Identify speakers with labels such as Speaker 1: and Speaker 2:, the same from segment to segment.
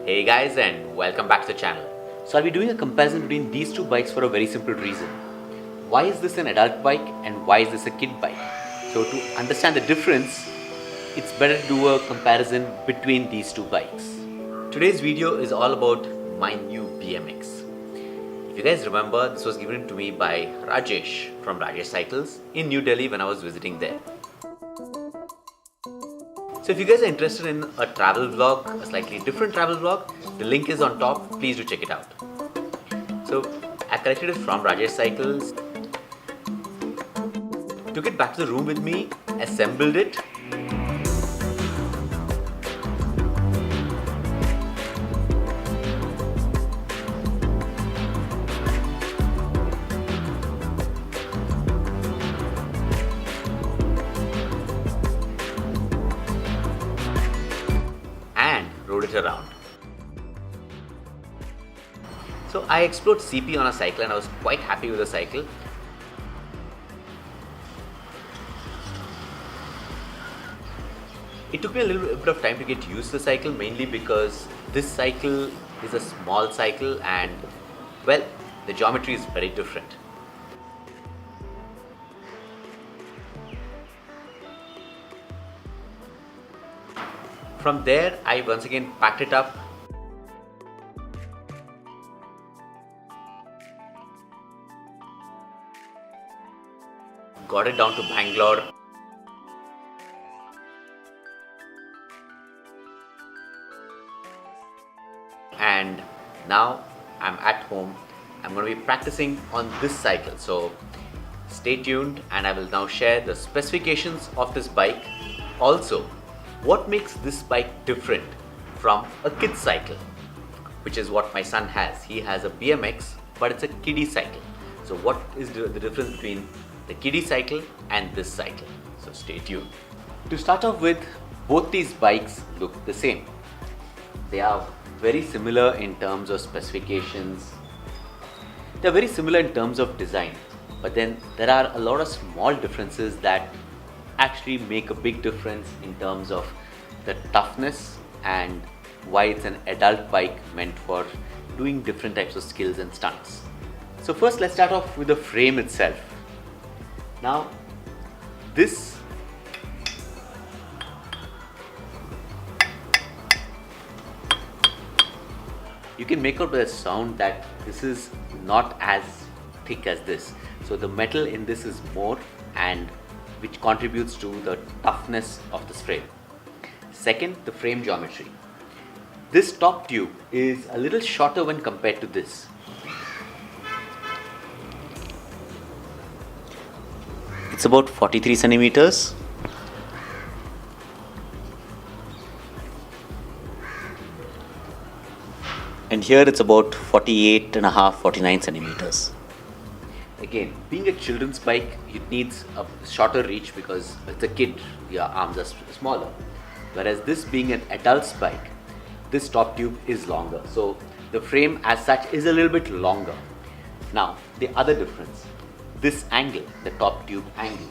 Speaker 1: Hey guys, and welcome back to the channel. So I'll be doing a comparison between these two bikes for a very simple reason. Why is this an adult bike and why is this a kid bike? So to understand the difference, it's better to do a comparison between these two bikes. Today's video is all about my new BMX. If you guys remember, this was given to me by Rajesh from Rajesh Cycles in New Delhi when I was visiting there. So if you guys are interested in a travel vlog, a slightly different travel vlog, the link is on top, please do check it out. So I collected it from Rajesh Cycles, took it back to the room with me, assembled it, rode it around. So I explored CP on a cycle and I was quite happy with the cycle. It took me a little bit of time to get used to the cycle, mainly because this cycle is a small cycle and, well, the geometry is very different. From there, I once again packed it up. Got it down to Bangalore. And now I'm at home. I'm going to be practicing on this cycle. So stay tuned and I will now share the specifications of this bike. Also, what makes this bike different from a kid's cycle, which is what my son has. He has a BMX, but it's a kiddie cycle. So what is the difference between the kiddie cycle and this cycle? So stay tuned. To start off with, both these bikes look the same. They are very similar in terms of specifications. They're very similar in terms of design, but then there are a lot of small differences that actually make a big difference in terms of the toughness and why it's an adult bike meant for doing different types of skills and stunts. So first, let's start off with the frame itself. Now this you can make out by the sound that this is not as thick as this. So the metal in this is more, and which contributes to the toughness of this frame. Second, the frame geometry. This top tube is a little shorter when compared to this. It's about 43 centimeters. And here it's about 48 and a half, 49 centimeters. Again, being a children's bike, it needs a shorter reach because as a kid, your arms are smaller. Whereas this being an adult's bike, this top tube is longer. So the frame as such is a little bit longer. Now, the other difference, this angle, the top tube angle.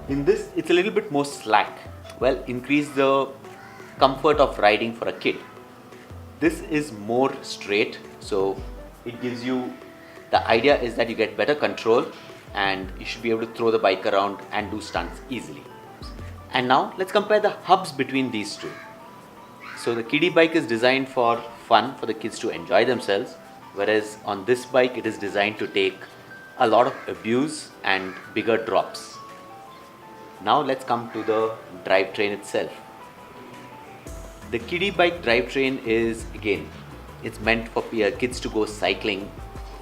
Speaker 1: In this, it's a little bit more slack. Well, increase the comfort of riding for a kid. This is more straight, so it gives you, the idea is that you get better control and you should be able to throw the bike around and do stunts easily. And now let's compare the hubs between these two. So the kiddie bike is designed for fun, for the kids to enjoy themselves, whereas on this bike it is designed to take a lot of abuse and bigger drops. Now let's come to the drivetrain itself. The kiddie bike drivetrain is, again, it's meant for kids to go cycling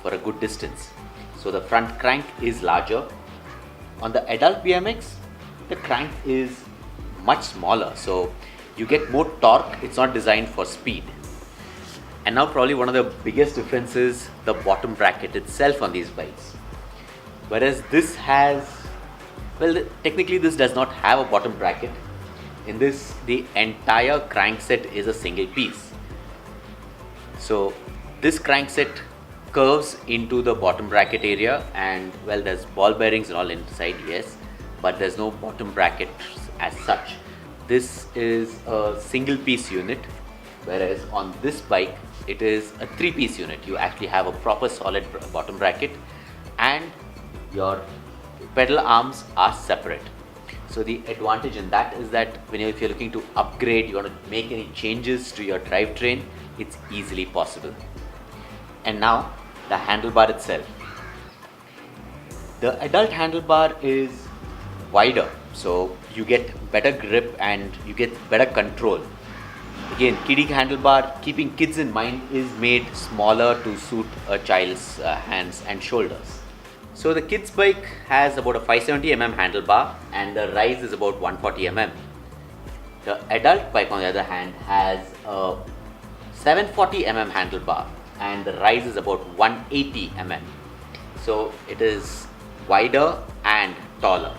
Speaker 1: for a good distance. So the front crank is larger. On the adult BMX, the crank is much smaller, so you get more torque. It's not designed for speed. And now probably one of the biggest differences, the bottom bracket itself on these bikes. Whereas this has, well, technically this does not have a bottom bracket. In this, the entire crankset is a single piece. So this crankset curves into the bottom bracket area, and well, there's ball bearings and all inside, yes, but there's no bottom bracket as such. This is a single piece unit Whereas on this bike, it is a 3-piece unit. You actually have a proper solid bottom bracket and your pedal arms are separate. So the advantage in that is that if you're looking to upgrade, you want to make any changes to your drivetrain, it's easily possible. And now the handlebar itself. The adult handlebar is wider, so you get better grip and you get better control. Again, kiddie handlebar, keeping kids in mind, is made smaller to suit a child's hands and shoulders. So the kids bike has about a 570mm handlebar and the rise is about 140mm. The adult bike, on the other hand, has a 740mm handlebar and the rise is about 180mm. So it is wider and taller.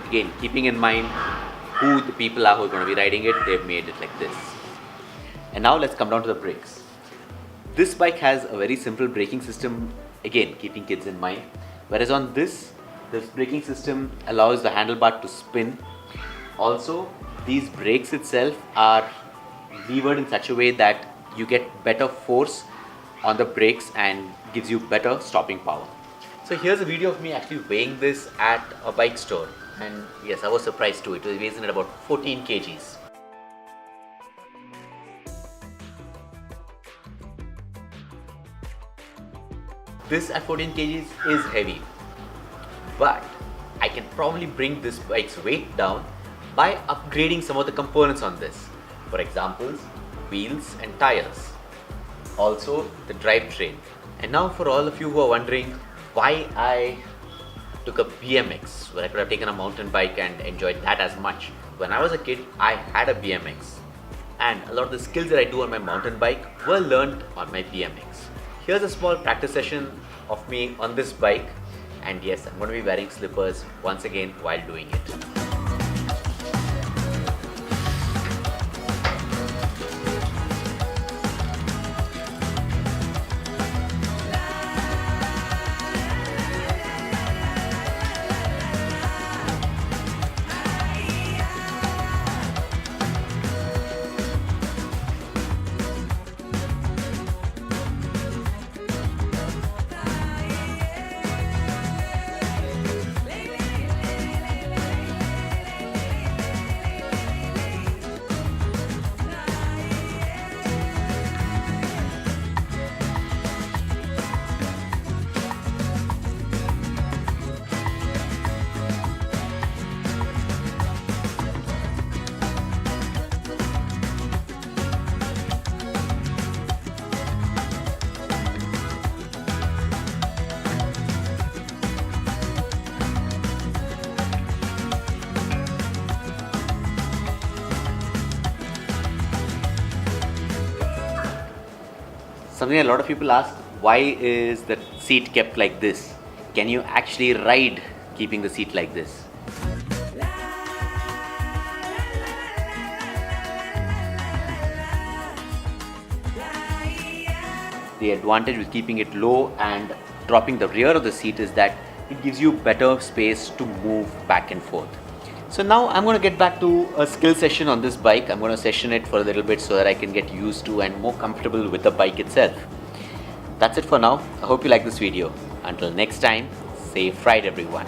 Speaker 1: Again, keeping in mind who the people are who are going to be riding it, they've made it like this. And now let's come down to the brakes. This bike has a very simple braking system, again keeping kids in mind. Whereas on this braking system allows the handlebar to spin. Also, these brakes itself are levered in such a way that you get better force on the brakes and gives you better stopping power. So here's a video of me actually weighing this at a bike store. And yes, I was surprised too. It weighs in at about 14 kgs. This at 14 kgs is heavy, but I can probably bring this bike's weight down by upgrading some of the components on this. For example, wheels and tires. Also the drivetrain. And now for all of you who are wondering why I took a BMX, where I could have taken a mountain bike and enjoyed that as much. When I was a kid, I had a BMX. And a lot of the skills that I do on my mountain bike were learned on my BMX. Here's a small practice session of me on this bike, and yes, I'm going to be wearing slippers once again while doing it. Something a lot of people ask, why is the seat kept like this? Can you actually ride keeping the seat like this? The advantage with keeping it low and dropping the rear of the seat is that it gives you better space to move back and forth. So now I'm going to get back to a skill session on this bike. I'm going to session it for a little bit so that I can get used to and more comfortable with the bike itself. That's it for now. I hope you like this video. Until next time, safe ride everyone.